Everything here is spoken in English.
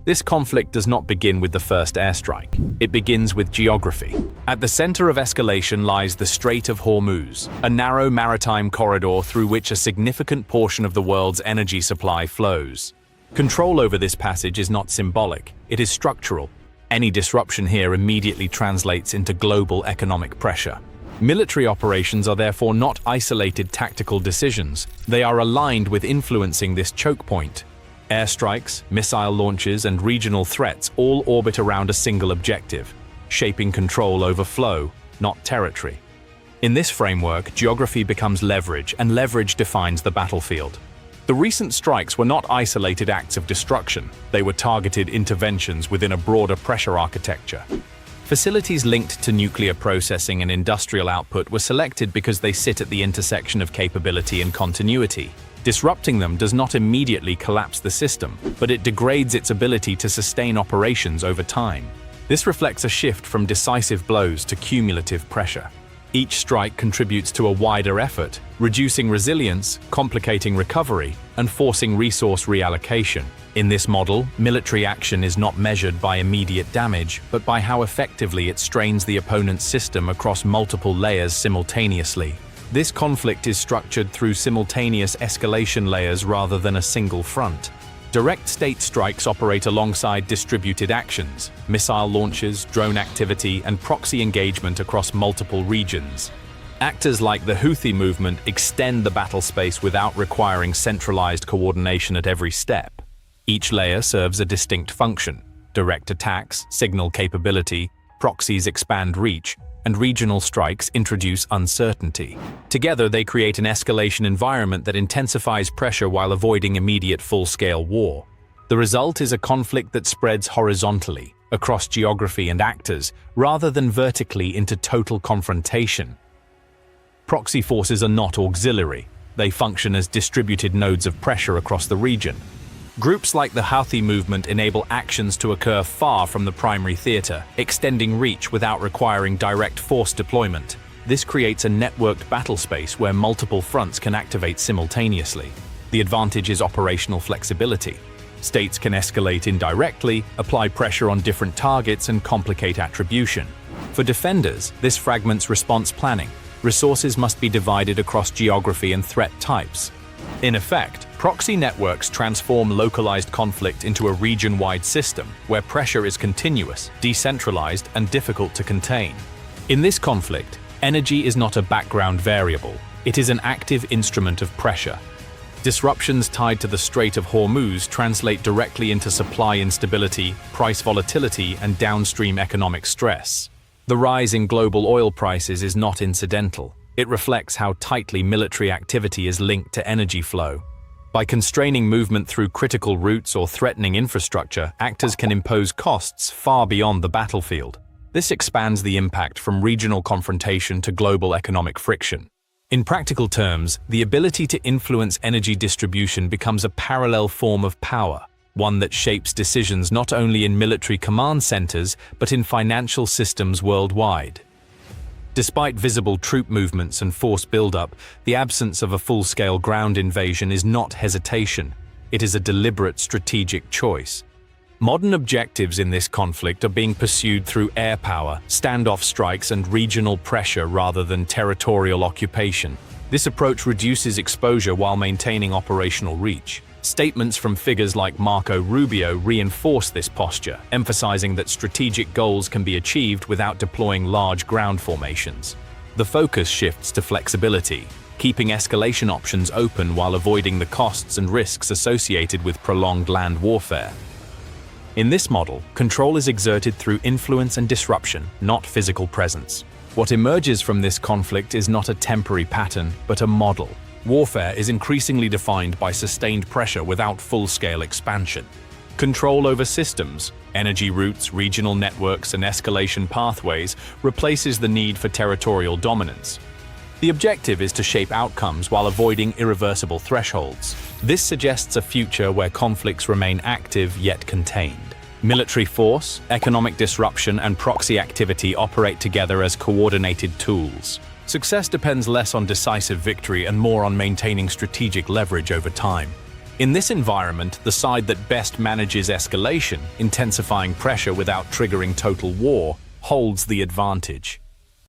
This conflict does not begin with the first airstrike. It begins with geography. At the center of escalation lies the Strait of Hormuz, a narrow maritime corridor through which a significant portion of the world's energy supply flows. Control over this passage is not symbolic, it is structural. Any disruption here immediately translates into global economic pressure. Military operations are therefore not isolated tactical decisions. They are aligned with influencing this choke point. Airstrikes, missile launches, and regional threats all orbit around a single objective, shaping control over flow, not territory. In this framework, geography becomes leverage, and leverage defines the battlefield. The recent strikes were not isolated acts of destruction, they were targeted interventions within a broader pressure architecture. Facilities linked to nuclear processing and industrial output were selected because they sit at the intersection of capability and continuity. Disrupting them does not immediately collapse the system, but it degrades its ability to sustain operations over time. This reflects a shift from decisive blows to cumulative pressure. Each strike contributes to a wider effort, reducing resilience, complicating recovery, and forcing resource reallocation. In this model, military action is not measured by immediate damage, but by how effectively it strains the opponent's system across multiple layers simultaneously. This conflict is structured through simultaneous escalation layers rather than a single front. Direct state strikes operate alongside distributed actions, missile launches, drone activity, and proxy engagement across multiple regions. Actors like the Houthi movement extend the battle space without requiring centralized coordination at every step. Each layer serves a distinct function. Direct attacks signal capability, proxies expand reach, and regional strikes introduce uncertainty. Together, they create an escalation environment that intensifies pressure while avoiding immediate full-scale war. The result is a conflict that spreads horizontally, across geography and actors, rather than vertically into total confrontation. Proxy forces are not auxiliary. They function as distributed nodes of pressure across the region. Groups like the Houthi movement enable actions to occur far from the primary theater, extending reach without requiring direct force deployment. This creates a networked battle space where multiple fronts can activate simultaneously. The advantage is operational flexibility. States can escalate indirectly, apply pressure on different targets, and complicate attribution. For defenders, this fragments response planning. Resources must be divided across geography and threat types. In effect, proxy networks transform localized conflict into a region-wide system where pressure is continuous, decentralized, and difficult to contain. In this conflict, energy is not a background variable, it is an active instrument of pressure. Disruptions tied to the Strait of Hormuz translate directly into supply instability, price volatility, and downstream economic stress. The rise in global oil prices is not incidental. It reflects how tightly military activity is linked to energy flow. By constraining movement through critical routes or threatening infrastructure, actors can impose costs far beyond the battlefield. This expands the impact from regional confrontation to global economic friction. In practical terms, the ability to influence energy distribution becomes a parallel form of power, one that shapes decisions not only in military command centers but in financial systems worldwide. Despite visible troop movements and force buildup, the absence of a full-scale ground invasion is not hesitation. It is a deliberate strategic choice. Modern objectives in this conflict are being pursued through air power, standoff strikes, and regional pressure rather than territorial occupation. This approach reduces exposure while maintaining operational reach. Statements from figures like Marco Rubio reinforce this posture, emphasizing that strategic goals can be achieved without deploying large ground formations. The focus shifts to flexibility, keeping escalation options open while avoiding the costs and risks associated with prolonged land warfare. In this model, control is exerted through influence and disruption, not physical presence. What emerges from this conflict is not a temporary pattern, but a model. Warfare is increasingly defined by sustained pressure without full-scale expansion. Control over systems, energy routes, regional networks, and escalation pathways replaces the need for territorial dominance. The objective is to shape outcomes while avoiding irreversible thresholds. This suggests a future where conflicts remain active yet contained. Military force, economic disruption, and proxy activity operate together as coordinated tools. Success depends less on decisive victory and more on maintaining strategic leverage over time. In this environment, the side that best manages escalation, intensifying pressure without triggering total war, holds the advantage.